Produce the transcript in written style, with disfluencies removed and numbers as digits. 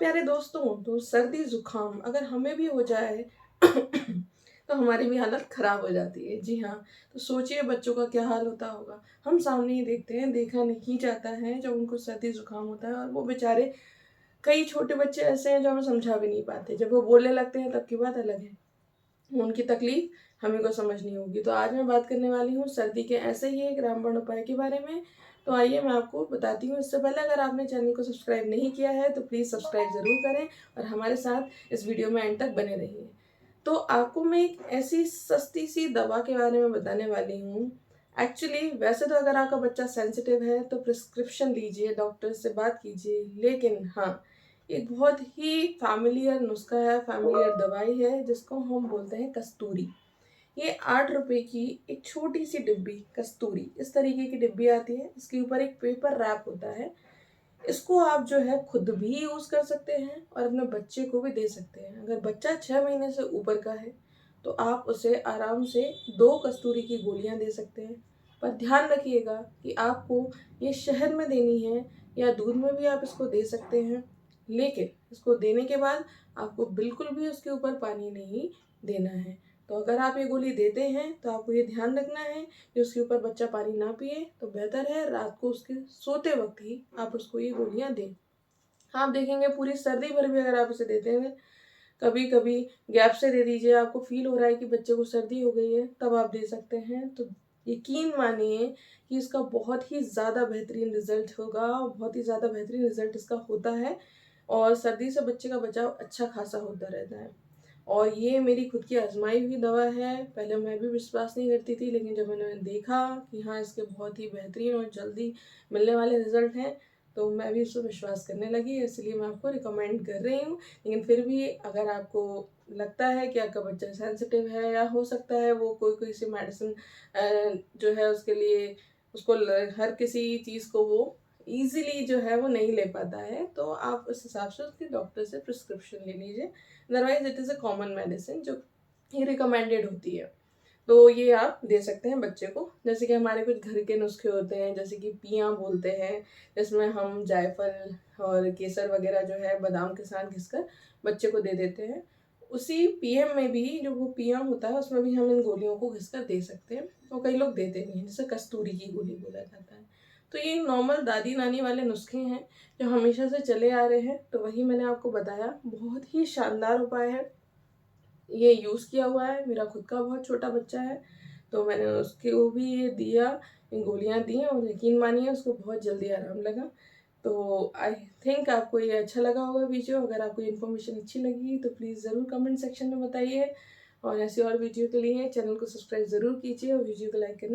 प्यारे दोस्तों, तो सर्दी ज़ुकाम अगर हमें भी हो जाए तो हमारी भी हालत ख़राब हो जाती है। जी हाँ, तो सोचिए बच्चों का क्या हाल होता होगा। हम सामने ही देखते हैं, देखा नहीं जाता है जब उनको सर्दी ज़ुकाम होता है, और वो बेचारे, कई छोटे बच्चे ऐसे हैं जो हमें समझा भी नहीं पाते। जब वो बोलने लगते हैं तब की बात अलग है। उनकी तकलीफ हमें को समझनी होगी। तो आज मैं बात करने वाली हूँ सर्दी के ऐसे ही एक रामबाण उपाय के बारे में। तो आइए मैं आपको बताती हूँ। इससे पहले अगर आपने चैनल को सब्सक्राइब नहीं किया है तो प्लीज़ सब्सक्राइब ज़रूर करें और हमारे साथ इस वीडियो में एंड तक बने रहिए। तो आपको मैं एक ऐसी सस्ती सी दवा के बारे में बताने वाली हूँ। एक्चुअली वैसे तो अगर आपका बच्चा सेंसिटिव है तो प्रिस्क्रिप्शन लीजिए, डॉक्टर से बात कीजिए, लेकिन हाँ, एक बहुत ही फ़ैमिलियर नुस्ख़ा है, फ़ैमिलियर दवाई है जिसको हम बोलते हैं कस्तूरी। ये 8 रुपए की एक छोटी-सी डिब्बी कस्तूरी, इस तरीके की डिब्बी आती है, इसके ऊपर एक पेपर रैप होता है। इसको आप जो है खुद भी यूज़ कर सकते हैं और अपने बच्चे को भी दे सकते हैं। अगर बच्चा 6 महीने से ऊपर का है, तो आप उसे आराम से 2 कस्तूरी की गोलियाँ दे सकते हैं। पर ध्यान रखिएगा कि आपको ये शहद में देनी है या दूध में भी आप इसको दे सकते हैं। लेकिन इसको देने के बाद आपको बिल्कुल भी उसके ऊपर पानी नहीं देना है। तो अगर आप ये गोली देते हैं तो आपको ये ध्यान रखना है कि उसके ऊपर बच्चा पानी ना पिए, तो बेहतर है रात को उसके सोते वक़्त ही आप उसको ये गोलियाँ दें। आप देखेंगे पूरी सर्दी भर भी अगर आप इसे देते हैं, कभी-कभी गैप से दे दीजिए, आपको फ़ील हो रहा है कि बच्चे को सर्दी हो गई है, तब आप दे सकते हैं। तो यकीन मानिए कि इसका बहुत ही ज़्यादा बेहतरीन रिज़ल्ट होगा, बहुत ही ज़्यादा बेहतरीन रिज़ल्ट इसका होता है और सर्दी से बच्चे का बचाव अच्छा खासा होता रहता है। और ये मेरी खुद की आज़माई हुई दवा है। पहले मैं भी विश्वास नहीं करती थी, लेकिन जब मैंने देखा कि हाँ, इसके बहुत ही बेहतरीन और जल्दी मिलने वाले रिज़ल्ट हैं, तो मैं भी इस पे विश्वास करने लगी। इसलिए मैं आपको रिकमेंड कर रही हूँ। लेकिन फिर भी अगर आपको लगता है कि आपका बच्चा सेंसिटिव है या हो सकता है वो कोई-कोई सी मेडिसिन जो है उसके लिए उसको हर किसी चीज़ को वो ईज़िली जो है वो नहीं ले पाता है, तो आप उस हिसाब से उसके डॉक्टर से प्रिस्क्रिप्शन ले लीजिए। Otherwise it is a common medicine जो ये रिकमेंडेड होती है। तो ये आप दे सकते हैं बच्चे को। जैसे कि हमारे कुछ घर के नुस्खे होते हैं, जैसे कि पियाँ बोलते हैं, जिसमें हम जायफल और केसर वगैरह जो है बादाम के साथ घिसकर बच्चे को दे देते हैं। उसी पीएम में भी जो वो पियाँ होता है उसमें भी हम इन गोलियों को घिसकर दे सकते हैं, और कई लोग देते नहीं हैं, जिसे कस्तूरी की गोली बोला जाता है। तो ये नॉर्मल दादी-नानी वाले नुस्खे हैं जो हमेशा से चले आ रहे हैं, तो वही मैंने आपको बताया। बहुत ही शानदार उपाय है। ये यूज़ किया हुआ है, मेरा खुद का बहुत छोटा बच्चा है, तो मैंने उसको भी ये दिया, ये गोलियाँ दी और यकीन मानिए उसको बहुत जल्दी आराम लगा। तो आई थिंक आपको ये अच्छा लगा होगा वीडियो। अगर आपको ये इन्फॉर्मेशन अच्छी लगी तो प्लीज़ ज़रूर कमेंट सेक्शन में बताइए, और ऐसी और वीडियो के लिए चैनल को सब्सक्राइब ज़रूर कीजिए और वीडियो को लाइक करना